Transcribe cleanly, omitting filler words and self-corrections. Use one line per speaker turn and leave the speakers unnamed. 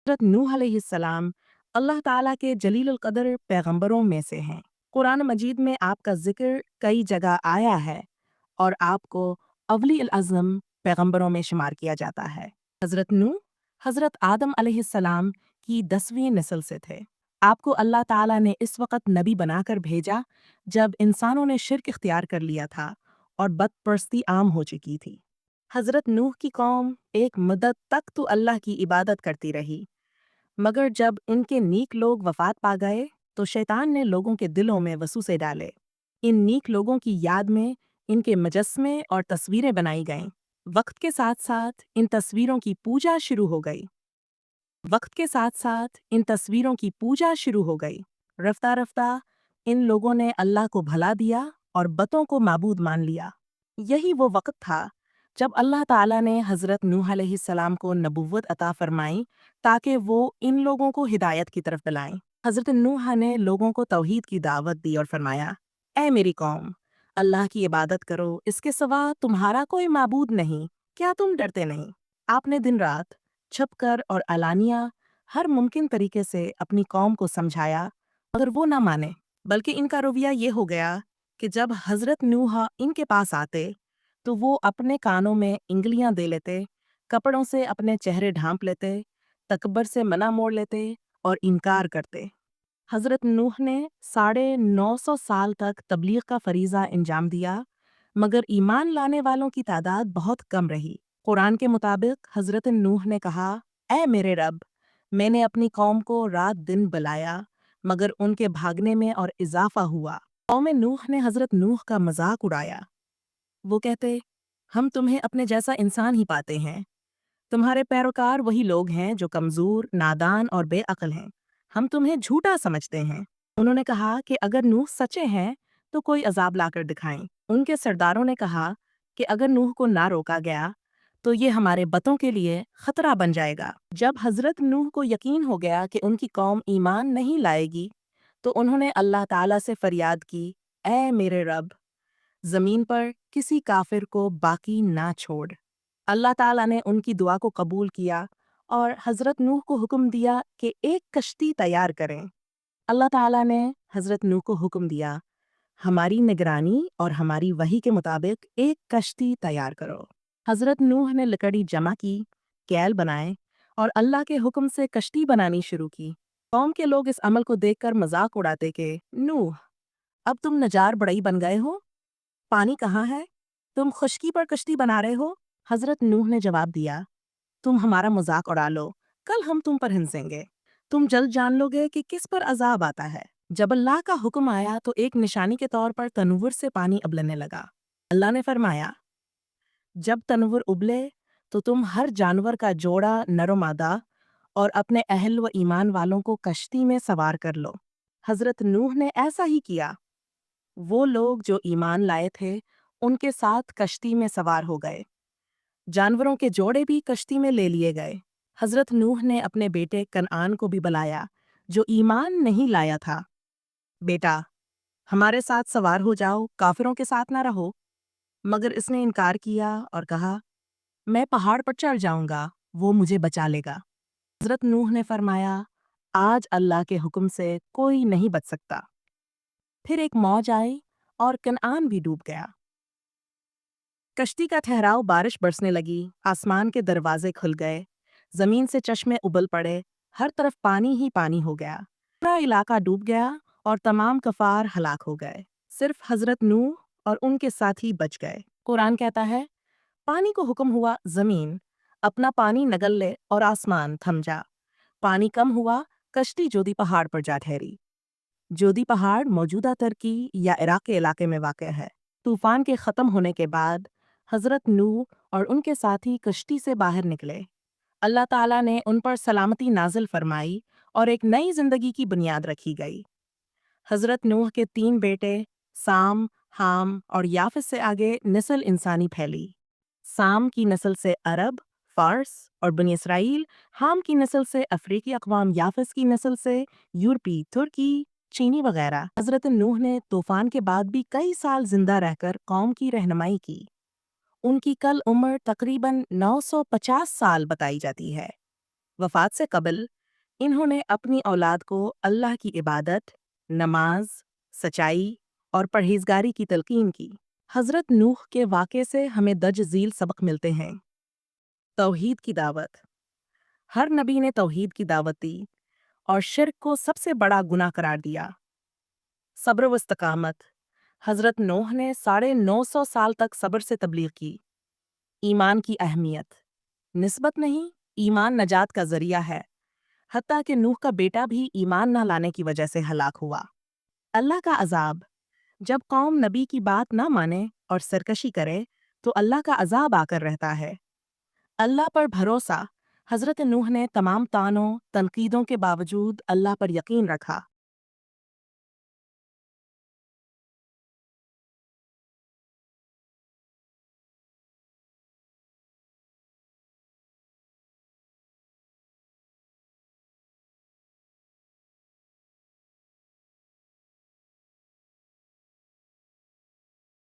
हज़रत नूह अलैहिस्सलाम अल्लाह ताला के जलीलुल क़द्र पैगंबरों में से हैं। कुरान मजीद में आपका जिक्र कई जगह आया है और आपको अवली अज़म पैगंबरों में शुमार किया जाता है। हज़रत नूह हज़रत आदम अलैहिस्सलाम की 10वीं नस्ल से थे। आपको अल्लाह ताला ने इस वक्त नबी बनाकर भेजा जब इंसानों ने शिर्क इख्तियार कर लिया था और बदपरस्ती आम हो चुकी थी। हज़रत नूह की कौम एक मुद्दत तक तो अल्लाह की इबादत करती रही, मगर जब इनके नीक लोग वफात पा गए तो शैतान ने लोगों के दिलों में वसूसे डाले। इन नीक लोगों की याद में इनके मुजस्समे और तस्वीरें बनाई गईं। वक्त के साथ साथ इन तस्वीरों की पूजा शुरू हो गई। वक्त के साथ साथ इन तस्वीरों की पूजा शुरू हो गई। रफ्ता रफ्ता इन लोगों ने अल्लाह को भला दिया और बतों को माबूद मान लिया। यही वो वक्त था जब अल्लाह ताला ने हज़रत नूह अलैहिस्सलाम को नबुव्वत अता फरमाई ताकि वो इन लोगों को हिदायत की तरफ बुलाएं। हज़रत नूह ने लोगों को तौहीद की दावत दी और फरमाया, ऐ मेरी कौम, अल्लाह की इबादत करो, इसके सिवा तुम्हारा कोई माबूद नहीं। क्या तुम डरते नहीं? आपने दिन रात छुपकर और अलानिया हर मुमकिन तरीके से अपनी कौम को समझाया, मगर वो ना माने। बल्कि इनका रवैया ये हो गया कि जब हज़रत नूह इनके पास आते तो वो अपने कानों में इंगलियां दे लेते, कपड़ों से अपने चेहरे ढांप लेते, तकबर से मना मोड़ लेते और इनकार करते। हज़रत नूह ने 950 साल तक तबलीग का फरीज़ा अंजाम दिया, मगर ईमान लाने वालों की तादाद बहुत कम रही। कुरान के मुताबिक हज़रत नूह ने कहा, ऐ मेरे रब, मैंने अपनी कौम को रात दिन बुलाया, मगर उनके भागने में और इजाफा हुआ। कौम नूह ने हज़रत नूह का मजाक उड़ाया। वो कहते, हम तुम्हें अपने जैसा इंसान ही पाते हैं। तुम्हारे पैरोकार वही लोग हैं जो कमज़ोर, नादान और बेअक्ल हैं। हम तुम्हें झूठा समझते हैं। उन्होंने कहा कि अगर नूह सच्चे हैं तो कोई अजाब लाकर दिखाएं। उनके सरदारों ने कहा कि अगर नूह को ना रोका गया तो ये हमारे बतों के लिए खतरा बन जाएगा। जब हज़रत नूह को यकीन हो गया कि उनकी कौम ईमान नहीं लाएगी तो उन्होंने अल्लाह ताला से फरियाद की, ऐ मेरे रब, ज़मीन पर किसी काफिर को बाकी ना छोड़। अल्लाह ताला ने उनकी दुआ को कबूल किया और हज़रत नूह को हुक्म दिया कि एक कश्ती तैयार करें। अल्लाह ताला ने हज़रत नूह को हुक्म दिया, हमारी निगरानी और हमारी वही के मुताबिक एक कश्ती तैयार करो। हज़रत नूह ने लकड़ी जमा की, कैल बनाए और अल्लाह के हुक्म से कश्ती बनानी शुरू की। कौम के लोग इस अमल को देखकर मजाक उड़ाते कि नूह, अब तुम नजार बड़ई बन गए हो, पानी कहाँ है? तुम खुश्की पर कश्ती बना रहे हो? हज़रत नूह ने जवाब दिया, तुम हमारा मजाक उड़ा लो, कल हम तुम पर हंसेंगे। तुम जल्द जान लोगे कि किस पर अजाब आता है। जब अल्लाह का हुक्म आया तो एक निशानी के तौर पर तनव्वुर से पानी उबलने लगा। अल्लाह ने फरमाया, जब तनव्वुर उबले तो तुम हर जानवर का जोड़ा नर मादा और अपने अहल व ईमान वालों को कश्ती में सवार कर लो। हज़रत नूह ने ऐसा ही किया। वो लोग जो ईमान लाए थे उनके साथ कश्ती में सवार हो गए। जानवरों के जोड़े भी कश्ती में ले लिए गए। हज़रत नूह ने अपने बेटे कनआन को भी बुलाया जो ईमान नहीं लाया था। बेटा, हमारे साथ सवार हो जाओ, काफिरों के साथ ना रहो। मगर इसने इनकार किया और कहा, मैं पहाड़ पर चढ़ जाऊंगा, वो मुझे बचा लेगा। हज़रत नूह ने फरमाया, आज अल्लाह के हुक्म से कोई नहीं बच सकता। फिर एक मौज आई और कनआन भी डूब गया। कश्ती का ठहराव बारिश बरसने लगी, आसमान के दरवाजे खुल गए, जमीन से चश्मे उबल पड़े, हर तरफ पानी ही पानी हो गया। पूरा इलाका डूब गया और तमाम कफार हलाक हो गए। सिर्फ हज़रत नूह और उनके साथी बच गए। कुरान कहता है, पानी को हुक्म हुआ, जमीन अपना पानी निगल ले और आसमान थम जा। पानी कम हुआ, कश्ती जोधी पहाड़ पर जा ठहरी। जोधी पहाड़ मौजूदा तुर्की या इराक के इलाके में वाक़ है। तूफान के ख़त्म होने के बाद हज़रत नूह और उनके साथी कश्ती से बाहर निकले। अल्लाह ताला ने उन पर सलामती नाजिल फरमाई और एक नई जिंदगी की बुनियाद रखी गई। हज़रत नूह के 3 बेटे साम, हाम और याफिस से आगे नस्ल इंसानी फैली। साम की नस्ल से अरब, फारस और बनी इसराइल, हाम की नस्ल से अफ्रीकी अक़वाम, याफिस की नस्ल से यूरोपी, तुर्की, चीनी वगैरह। हज़रत नूह ने तूफान के बाद भी कई साल जिंदा रहकर कौम की रहनुमाई की। उनकी कल उम्र तकरीबन 950 साल बताई जाती है। وفات سے قبل انہوں نے اپنی اولاد کو اللہ کی عبادت، نماز، سچائی اور پرہیزگاری کی تلقین کی۔ حضرت نوح کے واقعے سے ہمیں درج ذیل سبق ملتے ہیں۔ توحید کی دعوت۔ ہر نبی نے توحید کی دعوت دی اور شرک کو سب سے بڑا گناہ قرار دیا۔ صبر و استقامت۔ حضرت نوح نے 950 سال تک صبر سے تبلیغ کی۔ ایمان کی اہمیت۔ نسبت نہیں، ایمان نجات کا ذریعہ ہے، حتیٰ کہ نوح کا بیٹا بھی ایمان نہ لانے کی وجہ سے ہلاک ہوا۔ اللہ کا عذاب۔ جب قوم نبی کی بات نہ مانے اور سرکشی کرے تو اللہ کا عذاب آ کر رہتا ہے۔ اللہ پر بھروسہ۔ حضرت نوح نے تمام طعنوں تنقیدوں کے باوجود اللہ پر یقین رکھا۔